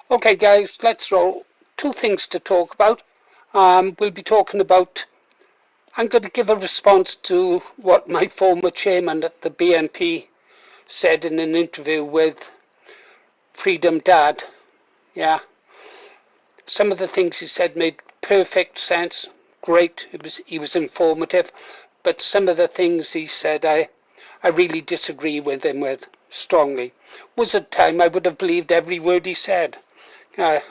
Okay, guys, let's roll. Two things to talk about. We'll be talking about. I'm going to give a response to what my former chairman at the BNP said in an interview with Freedom Dad. Yeah, some of the things he said made perfect sense. Great, he was informative, but some of the things he said I really disagree with him with strongly. Was a time I would have believed every word he said. I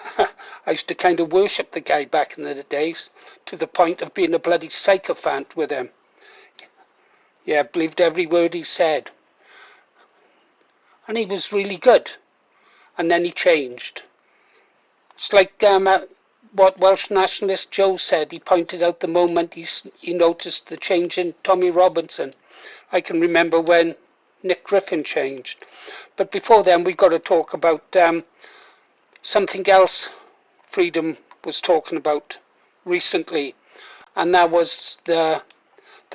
used to kind of worship the guy back in the days, to the point of being a bloody sycophant with him. Yeah, believed every word he said. And he was really good. And then he changed. It's like what Welsh nationalist Joe said. He pointed out the moment he noticed the change in Tommy Robinson. I can remember when Nick Griffin changed. But before then, we've got to talk about something else Freedom was talking about recently, and that was the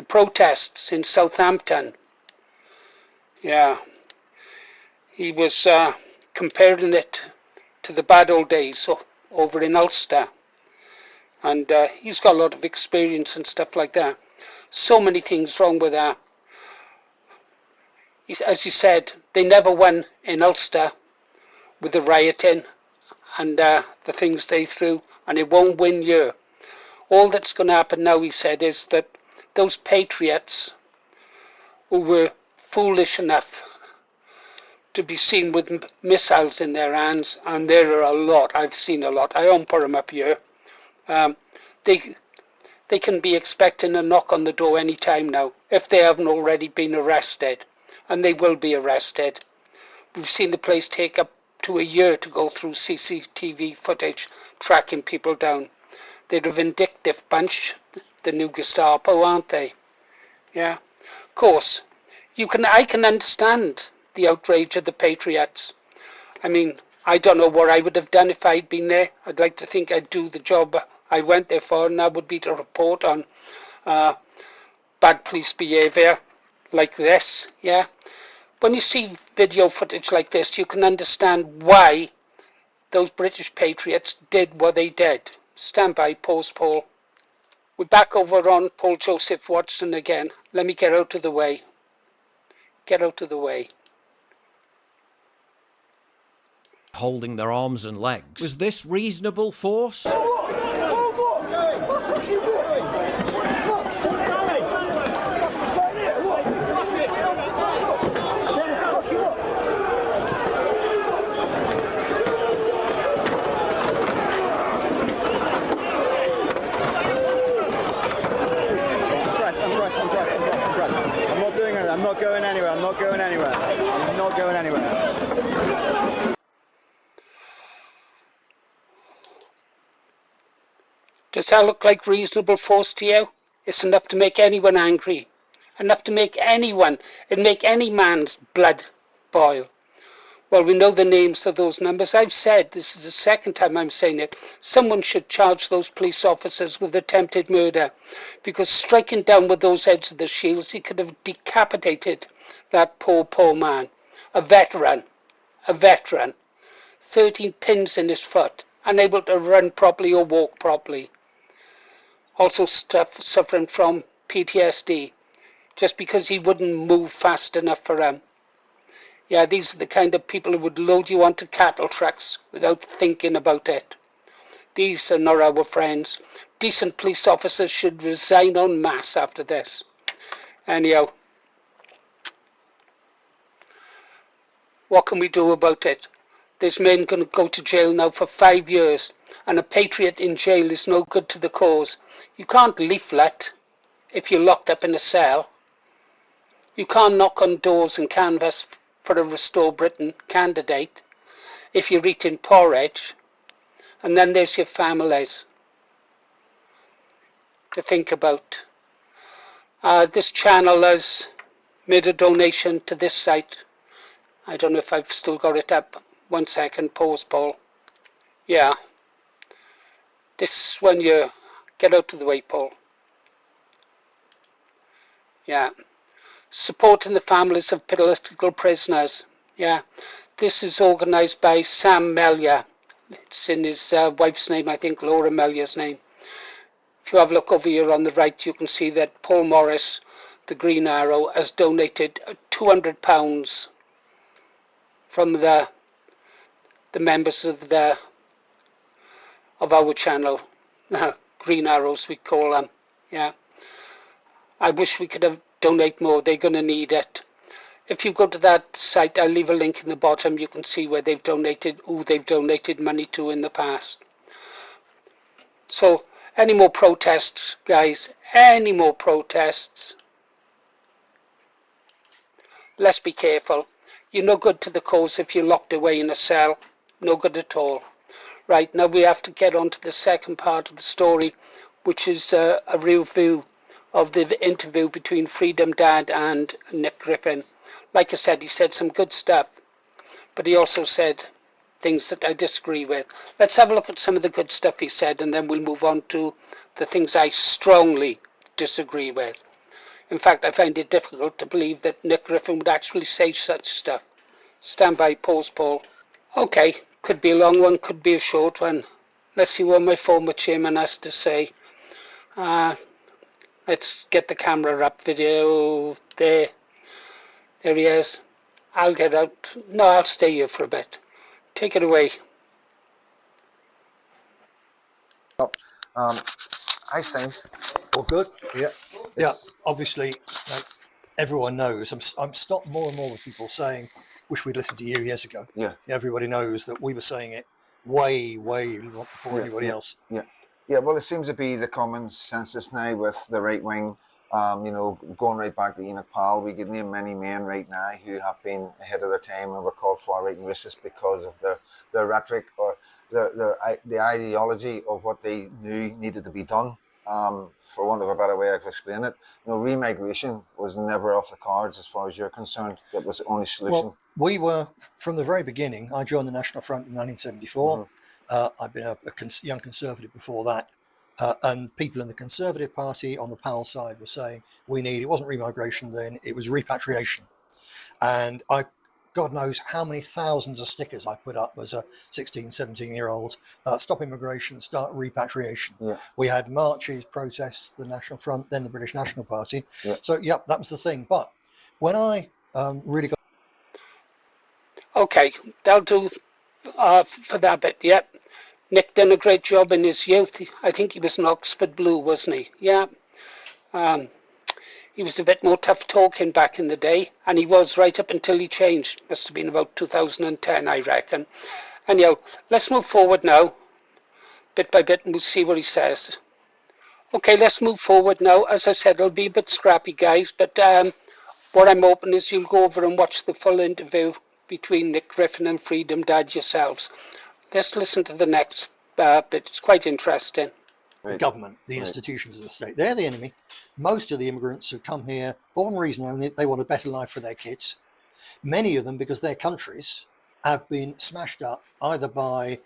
protests in Southampton. Yeah, he was comparing it to the bad old days over in Ulster, and he's got a lot of experience and stuff like that. So many things wrong with that. As he said, they never won in Ulster with the rioting and the things they threw, and it won't win here. All that's going to happen now, he said, is that those patriots who were foolish enough to be seen with missiles in their hands, and there are a lot, I've seen a lot, I won't put them up here, they can be expecting a knock on the door any time now, if they haven't already been arrested, and they will be arrested. We've seen the place take up to a year to go through CCTV footage tracking people down. They're a vindictive bunch, the new Gestapo, aren't they? Yeah. Of course, I can understand the outrage of the patriots. I mean, I don't know what I would have done if I'd been there. I'd like to think I'd do the job I went there for, and that would be to report on bad police behaviour like this, yeah. When you see video footage like this, you can understand why those British patriots did what they did. Stand by, pause, Paul. We're back over on Paul Joseph Watson again. Let me get out of the way. Get out of the way. Holding their arms and legs. Was this reasonable force? I'm not going anywhere. I'm not going anywhere. I'm not going anywhere. Does that look like reasonable force to you? It's enough to make anyone angry. Enough to make anyone, and make any man's blood boil. Well, we know the names of those numbers. I've said, this is the second time I'm saying it, someone should charge those police officers with attempted murder, because striking down with those edges of the shields, he could have decapitated that poor man. A veteran. 13 pins in his foot, unable to run properly or walk properly. Also suffering from PTSD, just because he wouldn't move fast enough for him. Yeah, these are the kind of people who would load you onto cattle trucks without thinking about it. These are not our friends. Decent police officers should resign en masse after this. Anyhow, what can we do about it? This man going to go to jail now for 5 years, and a patriot in jail is no good to the cause. You can't leaflet if you're locked up in a cell. You can't knock on doors and canvass for a Restore Britain candidate if you're eating porridge. And then there's your families to think about. This channel has made a donation to this site. I don't know if I've still got it up. 1 second, pause, Paul. Yeah. This one here. Get out of the way, Paul. Yeah. Supporting the families of political prisoners. Yeah. This is organised by Sam Mellier. It's in his wife's name, I think, Laura Melior's name. If you have a look over here on the right, you can see that Paul Morris, the Green Arrow, has donated £200 from the members of our channel, Green Arrows we call them. Yeah, I wish we could have donate more. They're going to need it. If you go to that site, I'll leave a link in the bottom. You can see where they've donated, who they've donated money to in the past. So, any more protests, guys? Any more protests? Let's be careful. You're no good to the cause if you're locked away in a cell. No good at all. Right, now we have to get on to the second part of the story, which is a review of the interview between Freedom Dad and Nick Griffin. Like I said, he said some good stuff, but he also said things that I disagree with. Let's have a look at some of the good stuff he said, and then we'll move on to the things I strongly disagree with. In fact, I find it difficult to believe that Nick Griffin would actually say such stuff. Stand by, pause, Paul. Okay, could be a long one, could be a short one. Let's see what my former chairman has to say. Let's get the camera up, video, there. There he is. I'll get out. No, I'll stay here for a bit. Take it away. How's things? All good? Yeah. Yeah, obviously, everyone knows. I'm stopped more and more with people saying, wish we'd listened to you years ago. Yeah. Everybody knows that we were saying it way before anybody else. Yeah. Yeah, well, it seems to be the common consensus now with the right wing, going right back to Enoch Powell. We could name many men right now who have been ahead of their time and were called far-right and racist because of their rhetoric or the ideology of what they knew needed to be done. For want of a better way to explain it, remigration was never off the cards as far as you're concerned. That was the only solution. Well, we were, from the very beginning, I joined the National Front in 1974. Mm-hmm. I've been a young Conservative before that. And people in the Conservative Party on the Powell side were saying, it wasn't remigration then, it was repatriation. And God knows how many thousands of stickers I put up as a 16, 17-year-old. Stop immigration, start repatriation. Yeah. We had marches, protests, the National Front, then the British National Party. Yeah. So, that was the thing. But when I really got... Okay, that'll do for that bit, yep. Nick done a great job in his youth. I think he was an Oxford Blue, wasn't he? Yeah. He was a bit more tough talking back in the day, and he was right up until he changed. Must have been about 2010, I reckon. Anyhow, let's move forward now, bit by bit, and we'll see what he says. Okay, let's move forward now. As I said, it'll be a bit scrappy, guys, but what I'm hoping is you'll go over and watch the full interview between Nick Griffin and Freedom Dad yourselves. Let's listen to the next bit. It's quite interesting. The government, the institutions of the state, they're the enemy. Most of the immigrants who come here, for one reason only, they want a better life for their kids. Many of them, because their countries have been smashed up either by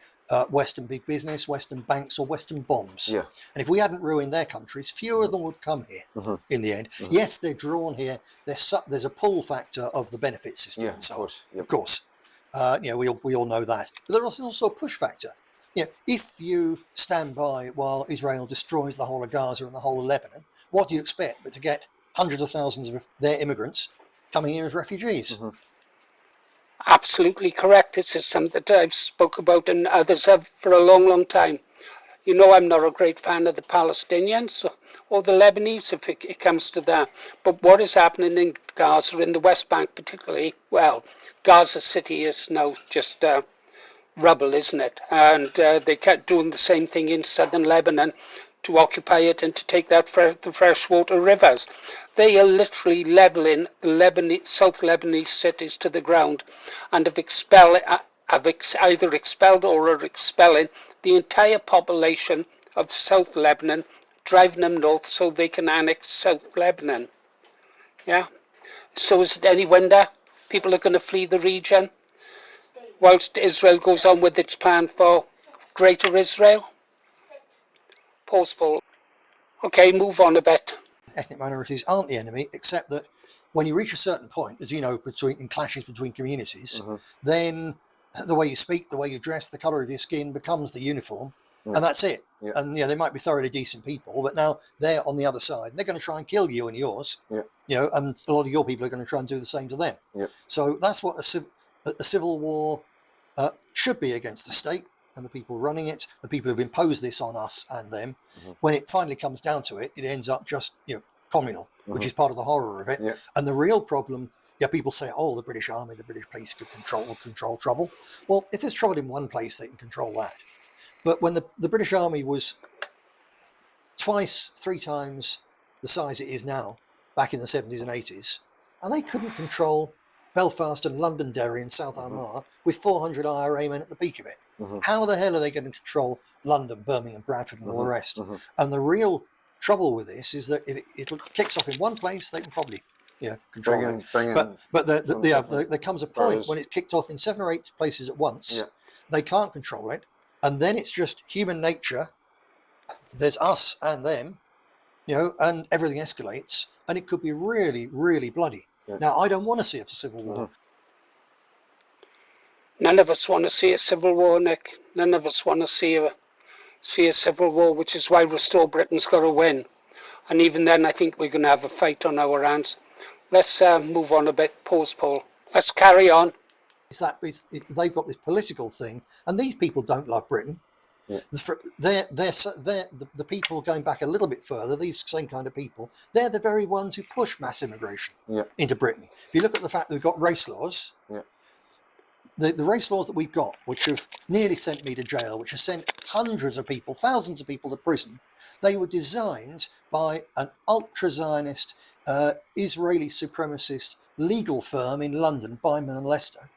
Western big business, Western banks, or Western bombs. Yeah. And if we hadn't ruined their countries, fewer of them would come here in the end. Mm-hmm. Yes, they're drawn here. There's a pull factor of the benefit system. Yeah, and so of course. Yep. Of course. We all know that. But there's also a push factor. If you stand by while Israel destroys the whole of Gaza and the whole of Lebanon, what do you expect but to get hundreds of thousands of their immigrants coming here as refugees? Mm-hmm. Absolutely correct. This is something that I've spoke about and others have for a long time. I'm not a great fan of the Palestinians or the Lebanese if it comes to that. But what is happening in Gaza, in the West Bank particularly, well, Gaza City is now just rubble, isn't it? And they kept doing the same thing in southern Lebanon to occupy it and to take the freshwater rivers. They are literally leveling the South Lebanese cities to the ground and have either expelled or are expelling the entire population of South Lebanon, driving them north so they can annex South Lebanon. Yeah. So is it any wonder people are going to flee the region whilst Israel goes on with its plan for Greater Israel? Pause, Paul. Okay, move on a bit. Ethnic minorities aren't the enemy, except that when you reach a certain point, as you know, in clashes between communities, then the way you speak, the way you dress, the colour of your skin becomes the uniform, and that's it. Yeah. And they might be thoroughly decent people, but now they're on the other side, and they're going to try and kill you and yours. Yeah. And a lot of your people are going to try and do the same to them. Yeah. So that's what a civil war should be against the state and the people running it, the people who've imposed this on us and them. When it finally comes down to it, it ends up just communal, which is part of the horror of it. Yeah. And the real problem, people say, oh, the British Army, the British police could control trouble. Well, if there's trouble in one place, they can control that. But when the British Army was twice, 3 times the size it is now, back in the 70s and 80s, and they couldn't control Belfast and Londonderry and South Armagh with 400 IRA men at the peak of it. How the hell are they going to control London, Birmingham, Bradford, and all the rest? And the real trouble with this is that if it kicks off in one place, they can probably control it. But there comes a point when it's kicked off in 7 or 8 places at once. They can't control it, and then it's just human nature. There's us and them, and everything escalates, and it could be really, really bloody. Now, I don't want to see a civil war. None of us want to see a civil war, Nick. None of us want to see a civil war, which is why Restore Britain's got to win. And even then, I think we're going to have a fight on our hands. Let's move on a bit. Pause, Paul. Let's carry on. They've got this political thing, and these people don't love Britain. The people going back a little bit further, these same kind of people, they're the very ones who push mass immigration into Britain. If you look at the fact that we've got race laws, the race laws that we've got, which have nearly sent me to jail, which have sent hundreds of people, thousands of people to prison, they were designed by an ultra-Zionist, Israeli supremacist legal firm in London, Byman and Leicester.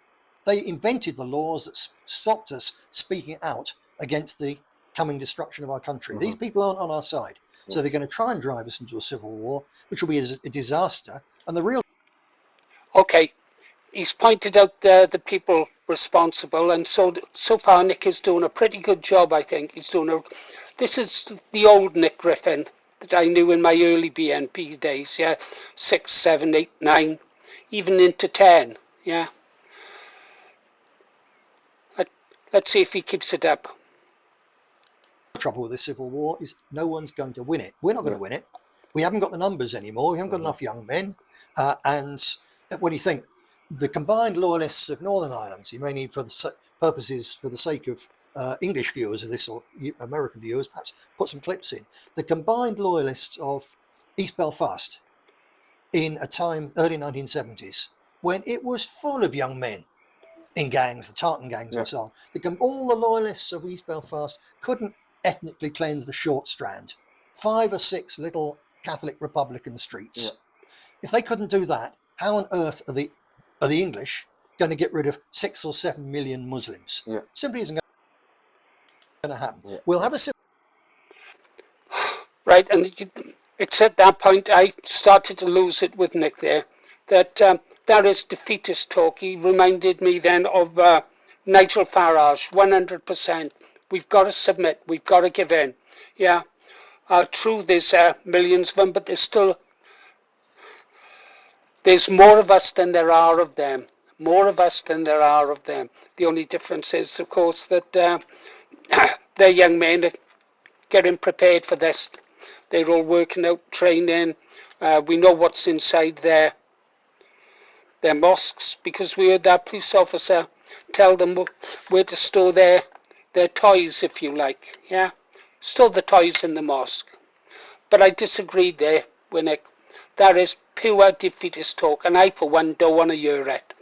They invented the laws that stopped us speaking out against the coming destruction of our country. These people aren't on our side. So they're going to try and drive us into a civil war, which will be a disaster. And the real... Okay, he's pointed out the people responsible, and so far Nick is doing a pretty good job, I think. This is the old Nick Griffin that I knew in my early BNP days, 6, 7, 8, 9, even into 10, Let's see if he keeps it up. Trouble with this civil war is no one's going to win it. We're not going to win it. We haven't got the numbers anymore. We haven't got enough young men. And when you think the combined loyalists of Northern Ireland, you may need for the sake of English viewers of this or American viewers, perhaps put some clips in. The combined loyalists of East Belfast in a time, early 1970s, when it was full of young men in gangs, the tartan gangs and so on. All the loyalists of East Belfast couldn't ethnically cleanse the short strand. 5 or 6 little Catholic Republican streets. If they couldn't do that, how on earth are the English going to get rid of 6 or 7 million Muslims? Simply isn't going to happen. We'll have a right, and it's at that point I started to lose it with Nick there, that that is defeatist talk. He reminded me then of Nigel Farage, 100%. We've got to submit. We've got to give in. True, there's millions of them, but there's more of us than there are of them. More of us than there are of them. The only difference is, of course, that they're young men that getting prepared for this. They're all working out, training. We know what's inside their mosques, because we heard that police officer tell them where to store their toys, if you like. Store the toys in the mosque. But I disagreed there with Nick. That is pure defeatist talk, and I for one don't want to hear it.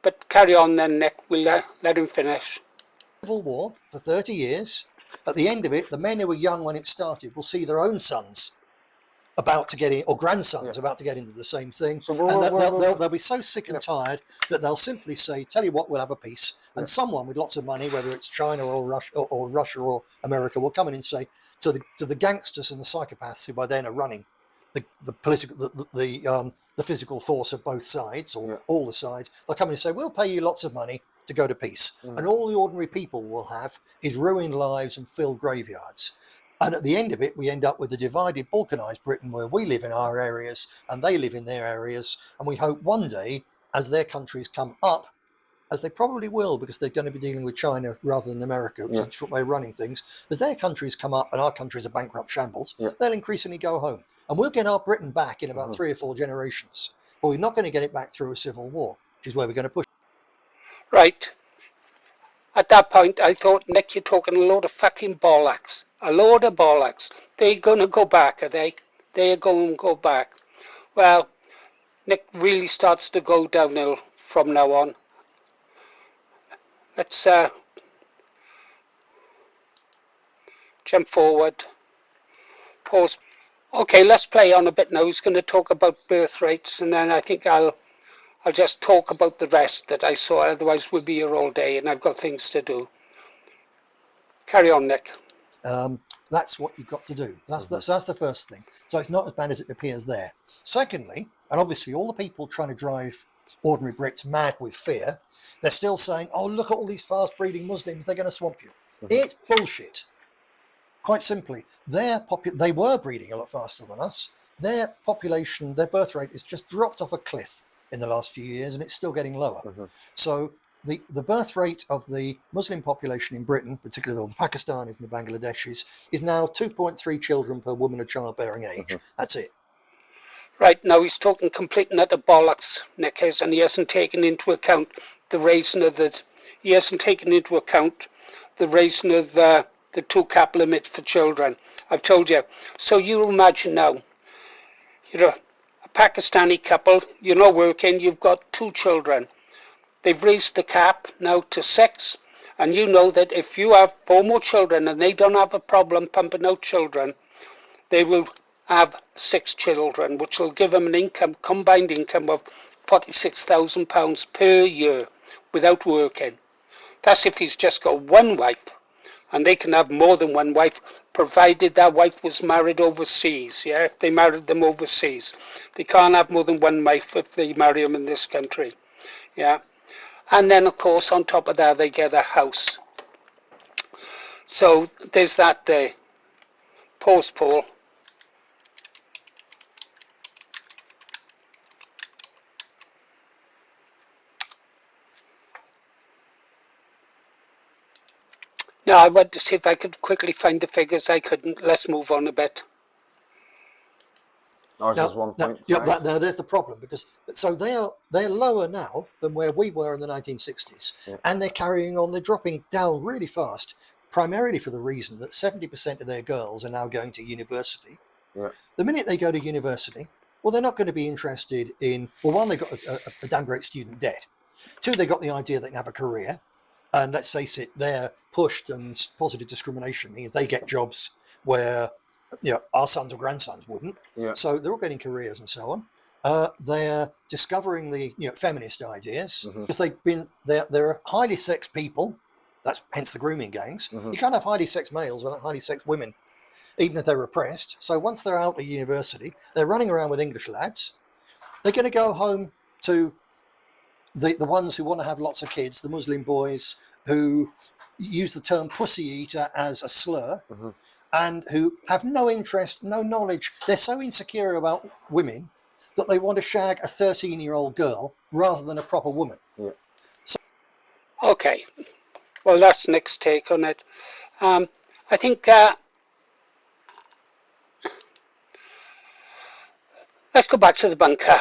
But carry on then, Nick. We'll let him finish. Civil war for 30 years. At the end of it, the men who were young when it started will see their own sons about to get in, or grandsons about to get into the same thing, and they'll be so sick and tired that they'll simply say, tell you what, we'll have a peace, and someone with lots of money, whether it's China or Russia or America, will come in and say to the gangsters and the psychopaths who by then are running the political, the physical force of both sides, or all the sides, they'll come in and say, we'll pay you lots of money to go to peace, and all the ordinary people will have is ruined lives and filled graveyards. And at the end of it, we end up with a divided, balkanised Britain where we live in our areas and they live in their areas. And we hope one day, as their countries come up as they probably will, because they're going to be dealing with China rather than America, which is a different way of running things. As their countries come up and our countries are bankrupt shambles, they'll increasingly go home. And we'll get our Britain back in about 3 or 4 generations. But we're not going to get it back through a civil war, which is where we're going to push. Right. At that point, I thought, Nick, you're talking a load of fucking bollocks. A load of bollocks. They're going to go back, are they? They're going to go back. Well, Nick really starts to go downhill from now on. Let's jump forward. Pause. Okay, let's play on a bit now. He's going to talk about birth rates, and then I think I'll just talk about the rest that I saw. Otherwise, we'll be here all day, and I've got things to do. Carry on, Nick. That's what you've got to do. That's the first thing. So it's not as bad as it appears there. Secondly, and obviously all the people trying to drive ordinary Brits mad with fear, they're still saying, oh, look at all these fast breeding Muslims, they're going to swamp you. It's bullshit. Quite simply, they were breeding a lot faster than us. Their population, their birth rate has just dropped off a cliff in the last few years, and it's still getting lower. So the birth rate of the Muslim population in Britain, particularly the Pakistanis and the Bangladeshis, is now 2.3 children per woman of childbearing age. That's it. Right, now he's talking complete and utter bollocks, Nick is, and he hasn't taken into account the raising of the the 2-cap limit for children. I've told you. So you imagine now, you're a Pakistani couple, you're not working, you've got 2 children. They've raised the cap now to 6, and you know that if you have 4 more children and they don't have a problem pumping out children, they will have 6 children, which will give them an combined income of £46,000 per year without working. That's if he's just got 1 wife, and they can have more than 1 wife, provided that wife was married overseas. Yeah, if they married them overseas, they can't have more than 1 wife if they marry them in this country. Yeah, and then of course on top of that they get a house. So there's that there. Pause, Paul. Now I want to see if I could quickly find the figures. I couldn't. Let's move on a bit. Ours is 1.5. Now there's the problem, because so they're lower now than where we were in the 1960s, and they're carrying on. They're dropping down really fast, primarily for the reason that 70% of their girls are now going to university. The minute they go to university, well, they're not going to be interested in, well, one, they've got a damn great student debt. 2, they got the idea they can have a career. And let's face it, they're pushed, and positive discrimination means they get jobs where our sons or grandsons wouldn't. So they're all getting careers and so on. They're discovering the feminist ideas, because they're highly sexed people. That's hence the grooming gangs. You can't have highly sexed males without highly sexed women, even if they're repressed. So once they're out of university, they're running around with English lads. They're going to go home to the ones who want to have lots of kids, the Muslim boys who use the term pussy eater as a slur, and who have no interest, no knowledge. They're so insecure about women that they want to shag a 13-year-old girl rather than a proper woman. Okay, well, that's Nick's take on it. I think let's go back to the bunker.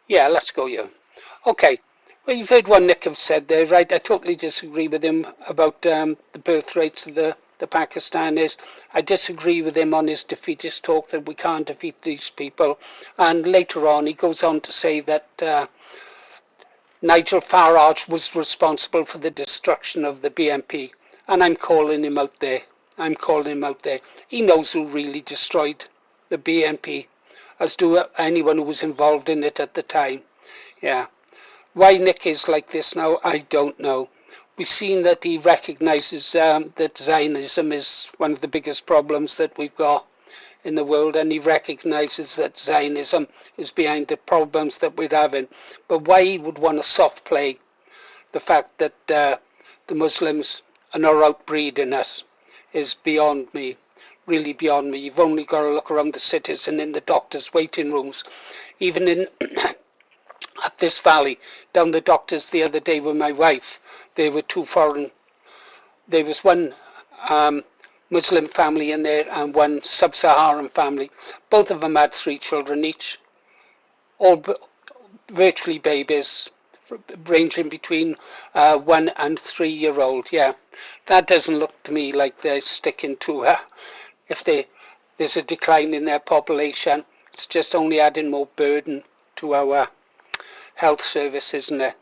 Yeah, let's go, yeah. Okay, well, you've heard what Nick have said there, right? I totally disagree with him about the birth rates of the Pakistanis. I disagree with him on his defeatist talk that we can't defeat these people. And later on, he goes on to say that Nigel Farage was responsible for the destruction of the BNP. And I'm calling him out there. He knows who really destroyed the BNP, as do anyone who was involved in it at the time. Yeah. Why Nick is like this now, I don't know. We've seen that he recognises that Zionism is one of the biggest problems that we've got in the world, and he recognises that Zionism is behind the problems that we're having. But why he would want to soft play the fact that the Muslims are not outbreeding us is beyond me, really beyond me. You've only got to look around the cities and in the doctors' waiting rooms, even in up this valley, down the doctors the other day with my wife. There were two foreign, there was one Muslim family in there and one sub-Saharan family. Both of them had 3 children each, all virtually babies, ranging between 1 and 3 year old. Yeah, that doesn't look to me like they're sticking to her. If there's a decline in their population, it's just only adding more burden to our health service, isn't it?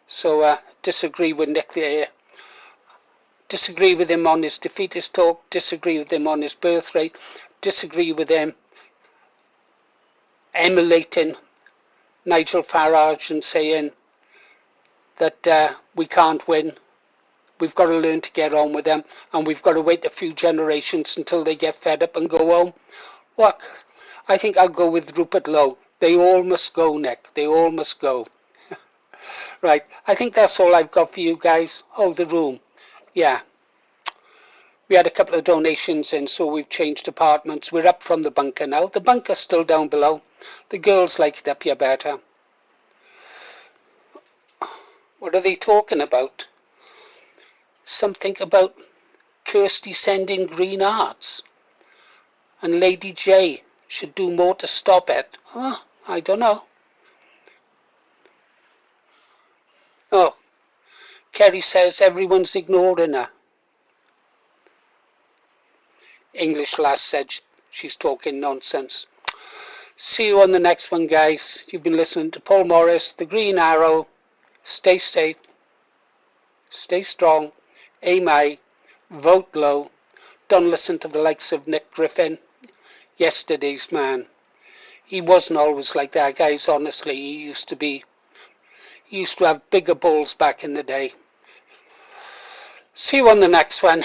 So disagree with Nick there. Disagree with him on his defeatist talk. Disagree with him on his birth rate. Disagree with him emulating Nigel Farage and saying that we can't win. We've got to learn to get on with them, and we've got to wait a few generations until they get fed up and go home. What? I think I'll go with Rupert Lowe. They all must go, Nick. They all must go. Right. I think that's all I've got for you guys. Oh, the room. Yeah. We had a couple of donations in, so we've changed apartments. We're up from the bunker now. The bunker's still down below. The girls like it up here better. What are they talking about? Something about Kirsty sending green hearts. And Lady J should do more to stop it. Oh, I don't know. Oh, Kerry says everyone's ignoring her. English lass said she's talking nonsense. See you on the next one, guys. You've been listening to Paul Morris, The Green Arrow. Stay safe. Stay strong. Aim high. Vote low. Don't listen to the likes of Nick Griffin. Yesterday's man. He wasn't always like that, guys, honestly. He used to have bigger balls back in the day. See you on the next one.